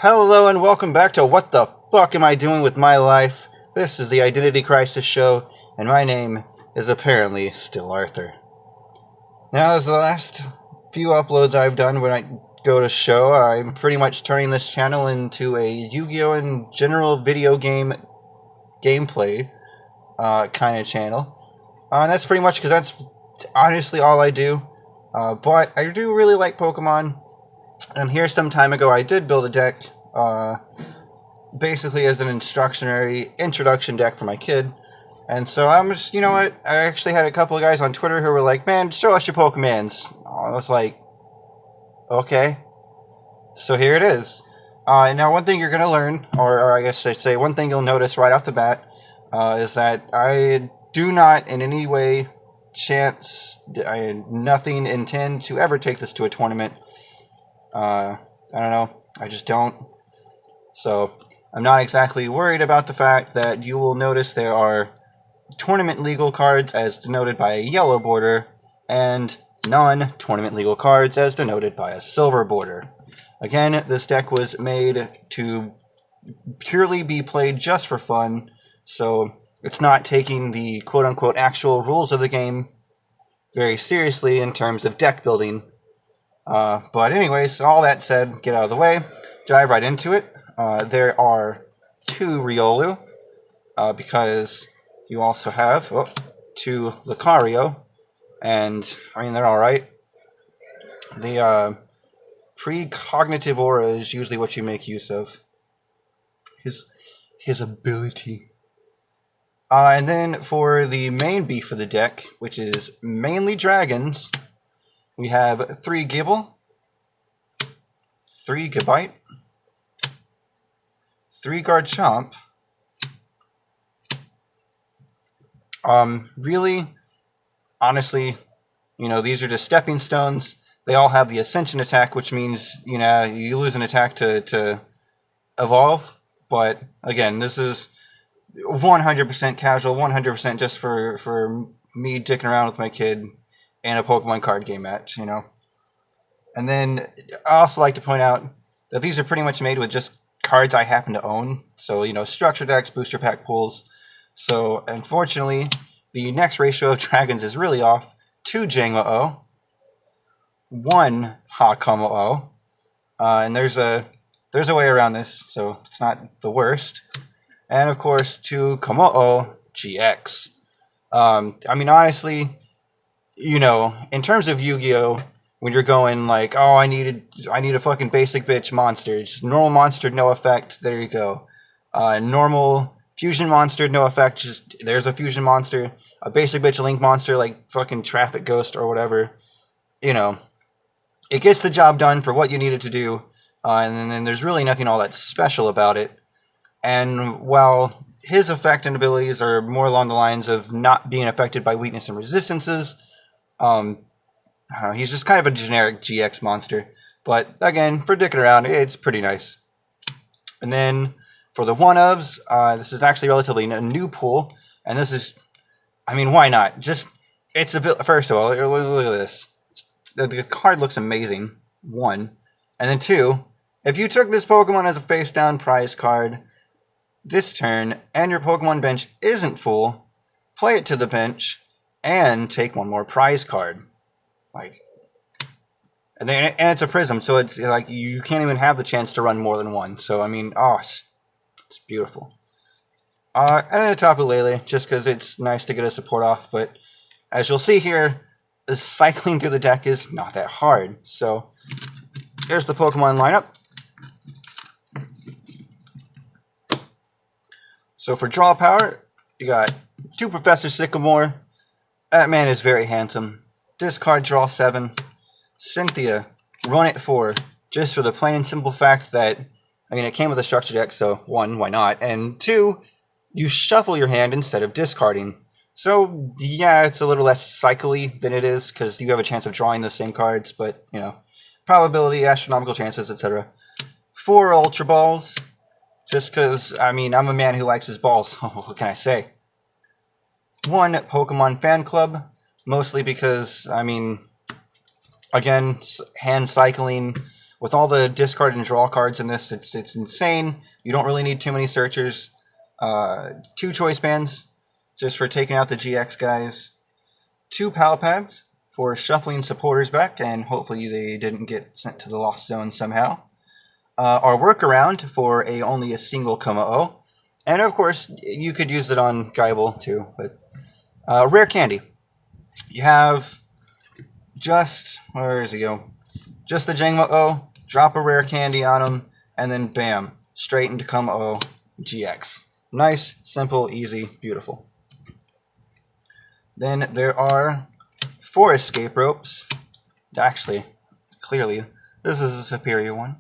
Hello and welcome back to What the Fuck Am I Doing With My Life? This is the Identity Crisis Show, and my name is apparently still Arthur. Now, as the last few uploads I've done when I go to show, I'm pretty much turning this channel into a Yu-Gi-Oh! And general video game gameplay kind of channel. And that's pretty much because that's honestly all I do. But I do really like Pokemon. And here some time ago I did build a deck, basically as an introduction deck for my kid. And so I'm just, you know what, I actually had a couple of guys on Twitter who were like, man, show us your Pokemons. I was like, okay. So here it is. Now one thing you're going to learn, or I guess I should say one thing you'll notice right off the bat, is that I do not in any way nothing intend to ever take this to a tournament. I don't know, I just don't. So, I'm not exactly worried about the fact that you will notice there are tournament legal cards as denoted by a yellow border, and non-tournament legal cards as denoted by a silver border. Again, this deck was made to purely be played just for fun, so it's not taking the quote-unquote actual rules of the game very seriously in terms of deck building. But anyways, all that said, get out of the way, dive right into it. There are two Riolu, because you also have two Lucario, and I mean they're alright. The precognitive aura is usually what you make use of. His ability. And then for the main beef of the deck, which is mainly dragons, we have 3 Gibble, 3 Gabite, 3 Kommo-chomp. Really, honestly, you know, these are just stepping stones. They all have the Ascension attack, which means, you know, you lose an attack to evolve. But, again, this is 100% casual, 100% just for me dicking around with my kid and a Pokemon card game match, you know. And then I also like to point out that these are pretty much made with just cards I happen to own. So, you know, structure decks, booster pack pools. So, unfortunately, the next ratio of dragons is really off. 2 Kommo-O, 1 Kommo-O, and there's a way around this, so it's not the worst. And of course, 2 Kommo-O GX. I mean, honestly, you know, in terms of Yu-Gi-Oh, when you're going like, oh, I need a fucking basic bitch monster, just normal monster, no effect, there you go. Normal fusion monster, no effect, just there's a fusion monster. A basic bitch link monster like fucking Traffic Ghost or whatever. You know, it gets the job done for what you need it to do, and then there's really nothing all that special about it. And while his effect and abilities are more along the lines of not being affected by weakness and resistances, he's just kind of a generic GX monster. But again, for dicking around, it's pretty nice. And then for the one-ofs, this is actually relatively a new pool. And this is, I mean, why not? Just, it's a bit, first of all, look at this. The card looks amazing, 1. And then 2, if you took this Pokemon as a face-down prize card this turn, and your Pokemon bench isn't full, play it to the bench, and take 1 more prize card. Like, and it's a prism, so it's like you can't even have the chance to run more than 1. So I mean, it's beautiful. And then a Tapu Lele, just because it's nice to get a support off. But as you'll see here, cycling through the deck is not that hard. So here's the Pokemon lineup. So for draw power, you got 2 Professor Sycamore. That man is very handsome. Discard, draw 7. Cynthia, run it 4. Just for the plain and simple fact that, I mean, it came with a structure deck, so 1, why not? And 2, you shuffle your hand instead of discarding. So, yeah, it's a little less cycly than it is, because you have a chance of drawing the same cards, but, you know, probability, astronomical chances, etc. 4 Ultra Balls. Just because, I mean, I'm a man who likes his balls. What can I say? 1 Pokemon Fan Club. Mostly because, I mean, again, hand cycling with all the discard and draw cards in this, it's insane. You don't really need too many searchers. 2 choice bands, just for taking out the GX guys. 2 pal pads for shuffling supporters back, and hopefully they didn't get sent to the lost zone somehow. Our workaround for only a single Kommo-O. And of course, you could use it on Geibel too, but rare candy. You have just, where does he go? Just the Kommo-O, drop a rare candy on him, and then bam, straight into Kommo-O GX. Nice, simple, easy, beautiful. Then there are 4 escape ropes. Actually, clearly, this is a superior one.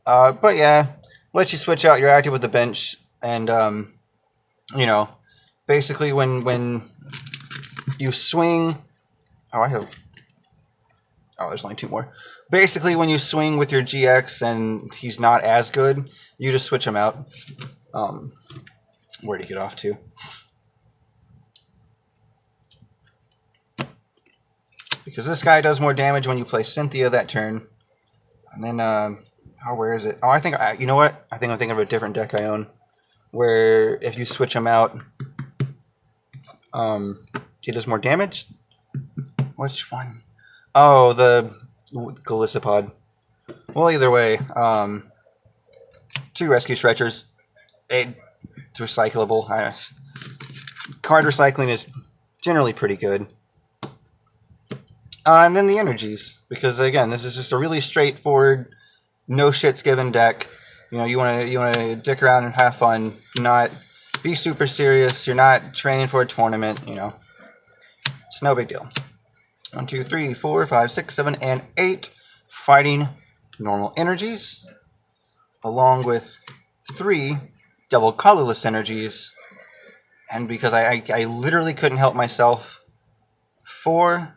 But yeah, let you switch out your active with the bench, and you know, basically when you swing, there's only 2 more. Basically, when you swing with your GX and he's not as good, you just switch him out. Where'd he get off to? Because this guy does more damage when you play Cynthia that turn. And then, where is it? Oh, I think, you know what? I think I'm thinking of a different deck I own. Where if you switch him out, he does more damage? Which one? Oh, the Galissapod. Well, either way, 2 rescue stretchers. It's recyclable. Card recycling is generally pretty good. And then the energies, because again, this is just a really straightforward, no shits given deck. You know, you wanna dick around and have fun, not be super serious. You're not training for a tournament. You know, it's no big deal. 1, 2, 3, 4, 5, 6, 7, and 8 fighting normal energies, along with 3 double colorless energies, and because I literally couldn't help myself, 4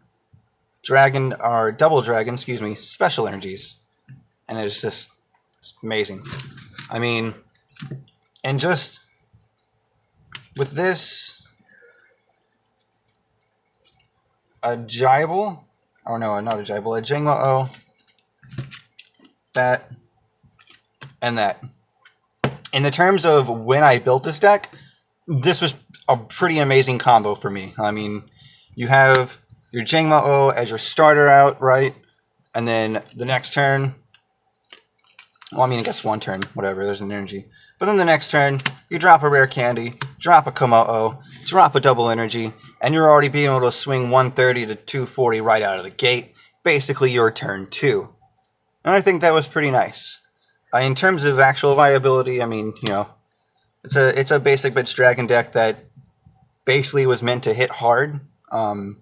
double dragon, special energies. And it's amazing. I mean, and just with this, a Kommo-O, that, and that. In the terms of when I built this deck, this was a pretty amazing combo for me. I mean, you have your Kommo-O as your starter out, right? And then the next turn, well, I mean, I guess 1 turn, whatever, there's an energy. But then the next turn, you drop a rare candy, drop a Kommo-O, drop a double energy, and you're already being able to swing 130 to 240 right out of the gate. Basically, your turn 2. And I think that was pretty nice. In terms of actual viability, I mean, you know, it's a basic bitch dragon deck that basically was meant to hit hard. And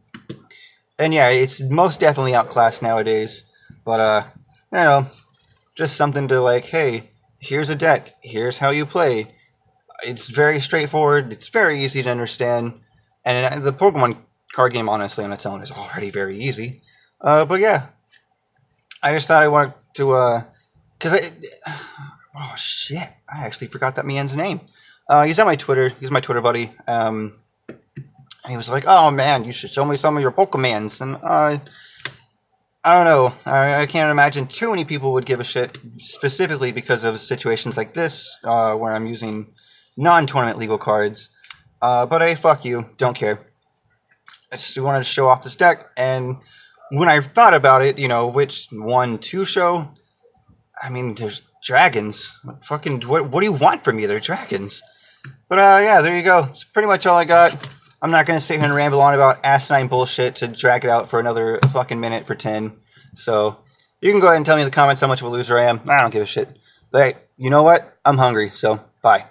yeah, it's most definitely outclassed nowadays. But, you know, just something to like, hey, here's a deck. Here's how you play. It's very straightforward. It's very easy to understand. And the Pokemon card game, honestly, on its own is already very easy. But yeah, I just thought I wanted to, oh shit, I actually forgot that man's name. He's on my Twitter. He's my Twitter buddy. And he was like, oh man, you should show me some of your Pokemans. And I don't know. I can't imagine too many people would give a shit, specifically because of situations like this, where I'm using non-tournament legal cards. But hey, fuck you. Don't care. I just wanted to show off this deck. And when I thought about it, you know, which one to show, I mean, there's dragons. What do you want from me? They're dragons. But yeah, there you go. It's pretty much all I got. I'm not going to sit here and ramble on about asinine bullshit to drag it out for another fucking minute for 10. So, you can go ahead and tell me in the comments how much of a loser I am. I don't give a shit. But hey, you know what? I'm hungry, so bye.